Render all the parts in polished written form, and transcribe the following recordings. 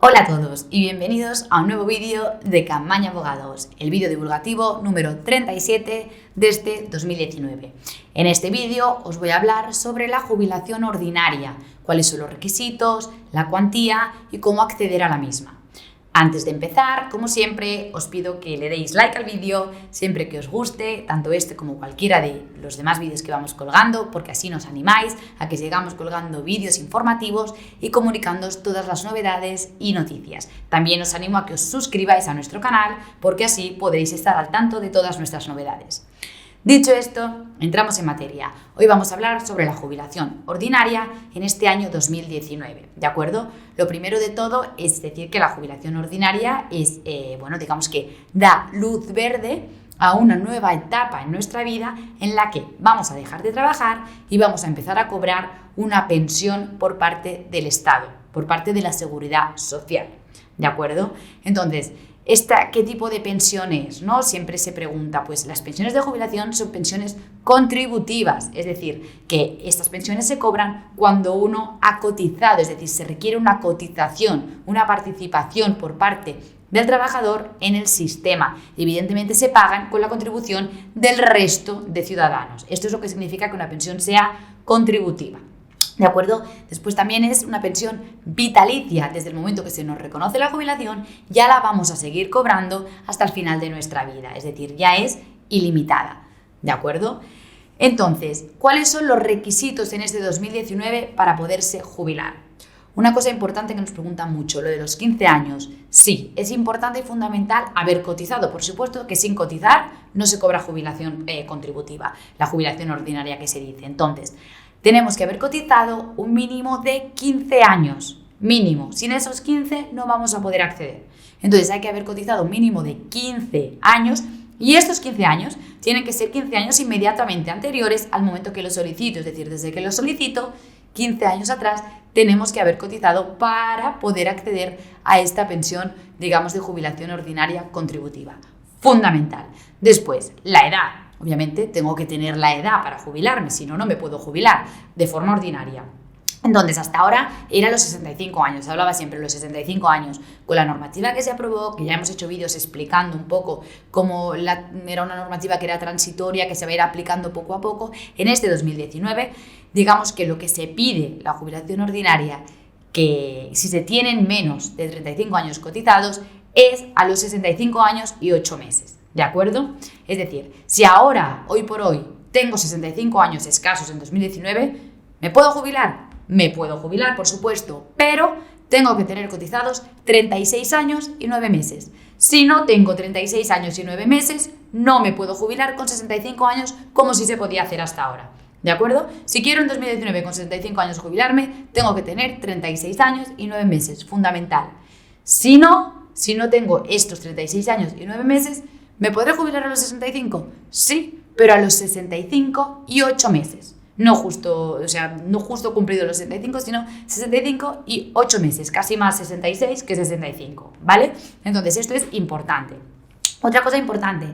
Hola a todos y bienvenidos a un nuevo vídeo de Campaña Abogados, el vídeo divulgativo número 37 de este 2019. En este vídeo os voy a hablar sobre la jubilación ordinaria, cuáles son los requisitos, la cuantía y cómo acceder a la misma. Antes de empezar, como siempre, os pido que le deis like al vídeo siempre que os guste, tanto este como cualquiera de los demás vídeos que vamos colgando, porque así nos animáis a que sigamos colgando vídeos informativos y comunicándoos todas las novedades y noticias. También os animo a que os suscribáis a nuestro canal, porque así podréis estar al tanto de todas nuestras novedades. Dicho esto, entramos en materia. Hoy vamos a hablar sobre la jubilación ordinaria en este año 2019, ¿de acuerdo? Lo primero de todo es decir que la jubilación ordinaria es, digamos que da luz verde a una nueva etapa en nuestra vida en la que vamos a dejar de trabajar y vamos a empezar a cobrar una pensión por parte del Estado, por parte de la Seguridad Social, ¿de acuerdo? Entonces, ¿qué tipo de pensiones? ¿No? Siempre se pregunta, pues las pensiones de jubilación son pensiones contributivas, es decir, que estas pensiones se cobran cuando uno ha cotizado, es decir, se requiere una cotización, una participación por parte del trabajador en el sistema. Evidentemente se pagan con la contribución del resto de ciudadanos. Esto es lo que significa que una pensión sea contributiva. ¿De acuerdo? Después también es una pensión vitalicia. Desde el momento que se nos reconoce la jubilación, ya la vamos a seguir cobrando hasta el final de nuestra vida. Es decir, ya es ilimitada. ¿De acuerdo? Entonces, ¿cuáles son los requisitos en este 2019 para poderse jubilar? Una cosa importante que nos preguntan mucho, lo de los 15 años. Sí, es importante y fundamental haber cotizado. Por supuesto que sin cotizar no se cobra jubilación contributiva, la jubilación ordinaria que se dice. Entonces, tenemos que haber cotizado un mínimo de 15 años, mínimo. Sin esos 15 no vamos a poder acceder. Entonces hay que haber cotizado un mínimo de 15 años y estos 15 años tienen que ser 15 años inmediatamente anteriores al momento que lo solicito. Es decir, desde que lo solicito, 15 años atrás, tenemos que haber cotizado para poder acceder a esta pensión, digamos, de jubilación ordinaria contributiva. Fundamental. Después, la edad. Obviamente tengo que tener la edad para jubilarme, si no, no me puedo jubilar de forma ordinaria. Entonces, hasta ahora era los 65 años, se hablaba siempre de los 65 años. Con la normativa que se aprobó, que ya hemos hecho vídeos explicando un poco cómo era una normativa que era transitoria, que se va a ir aplicando poco a poco, en este 2019, digamos que lo que se pide, la jubilación ordinaria, que si se tienen menos de 35 años cotizados, es a los 65 años y 8 meses. ¿De acuerdo? Es decir, si ahora, hoy por hoy, tengo 65 años escasos en 2019, ¿me puedo jubilar? Me puedo jubilar, por supuesto, pero tengo que tener cotizados 36 años y 9 meses. Si no tengo 36 años y 9 meses, no me puedo jubilar con 65 años como si se podía hacer hasta ahora. ¿De acuerdo? Si quiero en 2019 con 65 años jubilarme, tengo que tener 36 años y 9 meses. Fundamental. Si no tengo estos 36 años y 9 meses, ¿me podré jubilar a los 65? Sí, pero a los 65 y 8 meses. No justo cumplido los 65, sino 65 y 8 meses, casi más 66 que 65, ¿vale? Entonces, esto es importante. Otra cosa importante,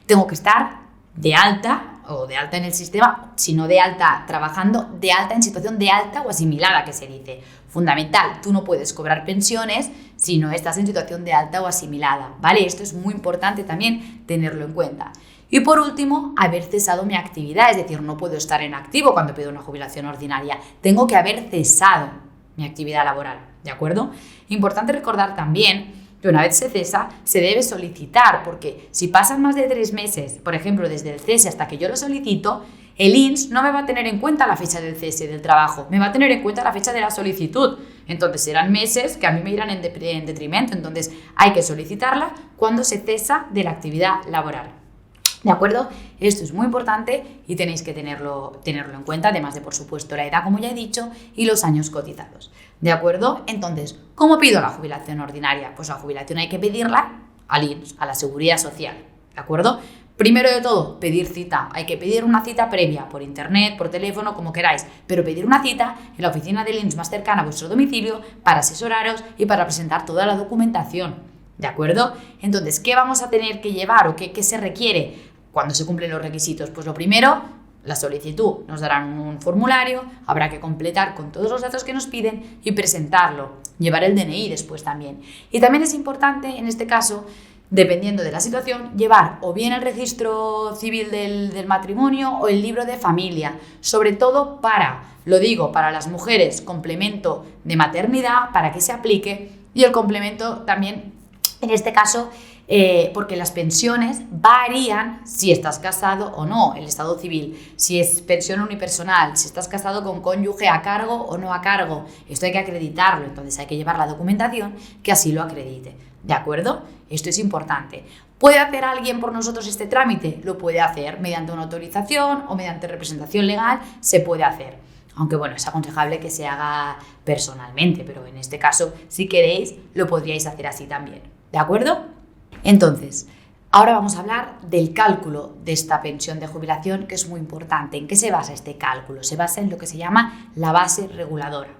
tengo que estar de alta o de alta en el sistema, si no de alta trabajando, de alta en situación de alta o asimilada, que se dice. Fundamental, tú no puedes cobrar pensiones si no estás en situación de alta o asimilada, ¿vale? Esto es muy importante también tenerlo en cuenta. Y por último, haber cesado mi actividad, es decir, no puedo estar en activo cuando pido una jubilación ordinaria, tengo que haber cesado mi actividad laboral, ¿de acuerdo? Importante recordar también que una vez se cesa, se debe solicitar, porque si pasan más de 3 meses, por ejemplo, desde el cese hasta que yo lo solicito, el INS no me va a tener en cuenta la fecha del cese del trabajo, me va a tener en cuenta la fecha de la solicitud. Entonces serán meses que a mí me irán en detrimento, entonces hay que solicitarla cuando se cesa de la actividad laboral. ¿De acuerdo? Esto es muy importante y tenéis que tenerlo en cuenta, además de, por supuesto, la edad, como ya he dicho, y los años cotizados. ¿De acuerdo? Entonces, ¿cómo pido la jubilación ordinaria? Pues la jubilación hay que pedirla al INS, a la Seguridad Social. ¿De acuerdo? Primero de todo, pedir cita. Hay que pedir una cita previa, por internet, por teléfono, como queráis, pero pedir una cita en la oficina del INS más cercana a vuestro domicilio para asesoraros y para presentar toda la documentación. ¿De acuerdo? Entonces, ¿qué vamos a tener que llevar o qué se requiere cuando se cumplen los requisitos? Pues lo primero, la solicitud, nos darán un formulario, habrá que completar con todos los datos que nos piden y presentarlo, llevar el DNI después también. Y también es importante, en este caso, dependiendo de la situación, llevar o bien el registro civil del matrimonio o el libro de familia, sobre todo para las mujeres, complemento de maternidad, para que se aplique, y el complemento también, en este caso, porque las pensiones varían si estás casado o no, el estado civil, si es pensión unipersonal, si estás casado con cónyuge a cargo o no a cargo. Esto hay que acreditarlo, entonces hay que llevar la documentación que así lo acredite. ¿De acuerdo? Esto es importante. ¿Puede hacer alguien por nosotros este trámite? Lo puede hacer mediante una autorización o mediante representación legal, se puede hacer. Aunque bueno, es aconsejable que se haga personalmente, pero en este caso, si queréis, lo podríais hacer así también. ¿De acuerdo? Entonces, ahora vamos a hablar del cálculo de esta pensión de jubilación, que es muy importante. ¿En qué se basa este cálculo? Se basa en lo que se llama la base reguladora.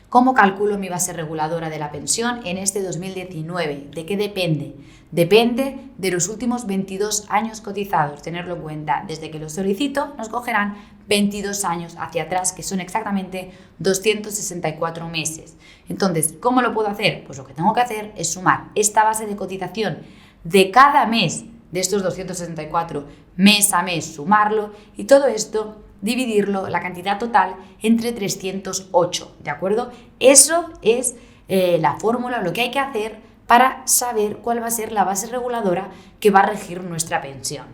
¿Cómo calculo mi base reguladora de la pensión en este 2019? ¿De qué depende? Depende de los últimos 22 años cotizados. Tenerlo en cuenta. Desde que lo solicito, nos cogerán 22 años hacia atrás, que son exactamente 264 meses. Entonces, ¿cómo lo puedo hacer? Pues lo que tengo que hacer es sumar esta base de cotización de cada mes de estos 264, mes a mes, sumarlo, y todo esto dividirlo, la cantidad total, entre 308, ¿de acuerdo? Eso es la fórmula, lo que hay que hacer para saber cuál va a ser la base reguladora que va a regir nuestra pensión.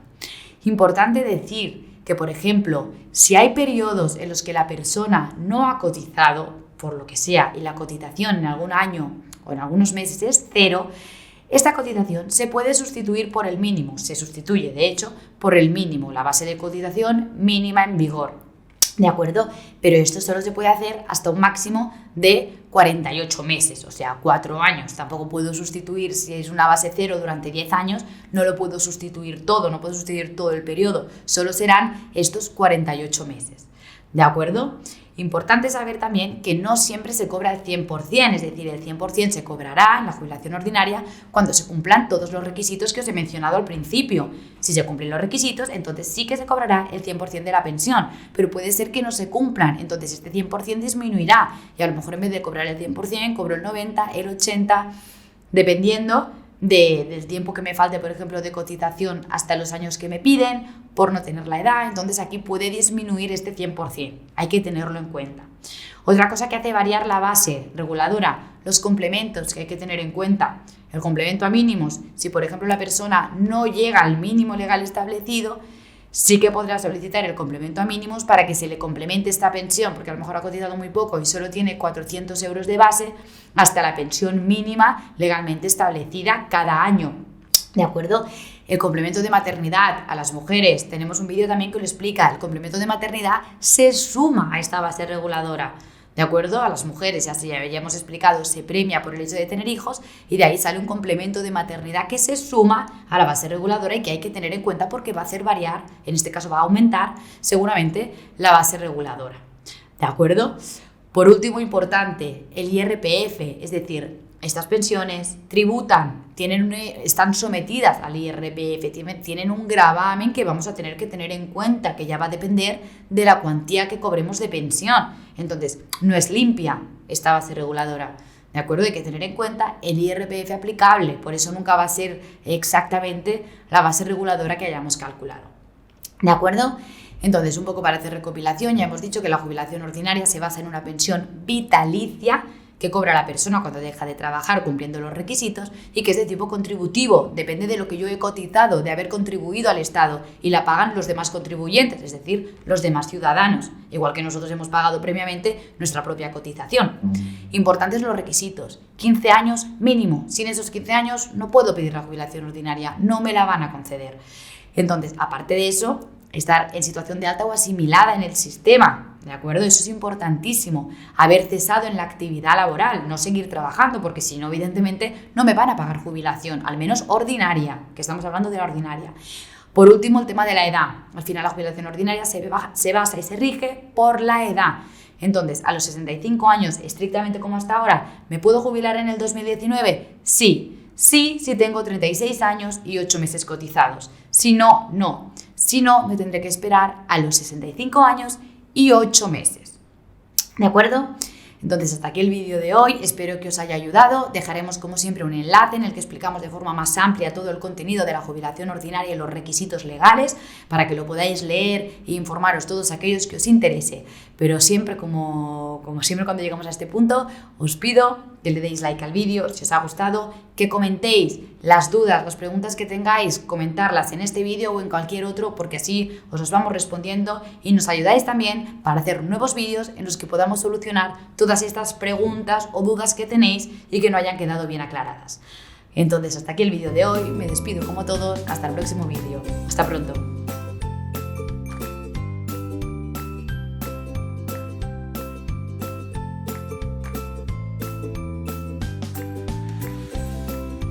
Importante decir que, por ejemplo, si hay periodos en los que la persona no ha cotizado, por lo que sea, y la cotización en algún año o en algunos meses es cero, esta cotización se puede sustituir por el mínimo, se sustituye de hecho por el mínimo, la base de cotización mínima en vigor, ¿de acuerdo? Pero esto solo se puede hacer hasta un máximo de 48 meses, o sea, 4 años. Tampoco puedo sustituir, si es una base cero durante 10 años, no lo puedo sustituir todo, no puedo sustituir todo el periodo, solo serán estos 48 meses, ¿de acuerdo? Importante saber también que no siempre se cobra el 100%, es decir, el 100% se cobrará en la jubilación ordinaria cuando se cumplan todos los requisitos que os he mencionado al principio. Si se cumplen los requisitos, entonces sí que se cobrará el 100% de la pensión, pero puede ser que no se cumplan, entonces este 100% disminuirá y a lo mejor en vez de cobrar el 100%, cobro el 90%, el 80%, dependiendo del tiempo que me falte, por ejemplo, de cotización hasta los años que me piden, por no tener la edad, entonces aquí puede disminuir este 100%, hay que tenerlo en cuenta. Otra cosa que hace variar la base reguladora, los complementos que hay que tener en cuenta. El complemento a mínimos, si por ejemplo la persona no llega al mínimo legal establecido, sí que podrá solicitar el complemento a mínimos para que se le complemente esta pensión, porque a lo mejor ha cotizado muy poco y solo tiene 400 euros de base, hasta la pensión mínima legalmente establecida cada año, ¿de acuerdo? El complemento de maternidad a las mujeres, tenemos un vídeo también que lo explica, el complemento de maternidad se suma a esta base reguladora, ¿de acuerdo? A las mujeres, ya hemos explicado, se premia por el hecho de tener hijos y de ahí sale un complemento de maternidad que se suma a la base reguladora y que hay que tener en cuenta porque va a hacer variar, en este caso va a aumentar seguramente la base reguladora, ¿de acuerdo? Por último, importante, el IRPF, es decir, estas pensiones tributan, están sometidas al IRPF, tienen un gravamen que vamos a tener que tener en cuenta, que ya va a depender de la cuantía que cobremos de pensión. Entonces, no es limpia esta base reguladora, ¿de acuerdo? Hay que tener en cuenta el IRPF aplicable, por eso nunca va a ser exactamente la base reguladora que hayamos calculado, ¿de acuerdo? Entonces, un poco para hacer recopilación, ya hemos dicho que la jubilación ordinaria se basa en una pensión vitalicia que cobra la persona cuando deja de trabajar cumpliendo los requisitos y que es de tipo contributivo, depende de lo que yo he cotizado, de haber contribuido al Estado y la pagan los demás contribuyentes, es decir, los demás ciudadanos, igual que nosotros hemos pagado previamente nuestra propia cotización. Importantes los requisitos, 15 años mínimo, sin esos 15 años no puedo pedir la jubilación ordinaria, no me la van a conceder. Entonces, aparte de eso, estar en situación de alta o asimilada en el sistema, ¿de acuerdo? Eso es importantísimo. Haber cesado en la actividad laboral, no seguir trabajando, porque si no, evidentemente, no me van a pagar jubilación, al menos ordinaria, que estamos hablando de la ordinaria. Por último, el tema de la edad. Al final, la jubilación ordinaria se basa y se rige por la edad. Entonces, a los 65 años, estrictamente como hasta ahora, ¿me puedo jubilar en el 2019? Sí. Sí, si tengo 36 años y 8 meses cotizados. Si no, no. Si Si no, me tendré que esperar a los 65 años y 8 meses. ¿De acuerdo? Entonces, hasta aquí el vídeo de hoy, espero que os haya ayudado. Dejaremos como siempre un enlace en el que explicamos de forma más amplia todo el contenido de la jubilación ordinaria y los requisitos legales para que lo podáis leer e informaros todos aquellos que os interese. Pero siempre, como siempre cuando llegamos a este punto, os pido que le deis like al vídeo si os ha gustado, que comentéis las dudas, las preguntas que tengáis, comentarlas en este vídeo o en cualquier otro, porque así os vamos respondiendo y nos ayudáis también para hacer nuevos vídeos en los que podamos solucionar todas estas preguntas o dudas que tenéis y que no hayan quedado bien aclaradas. Entonces, hasta aquí el vídeo de hoy, me despido como todos, hasta el próximo vídeo. Hasta pronto.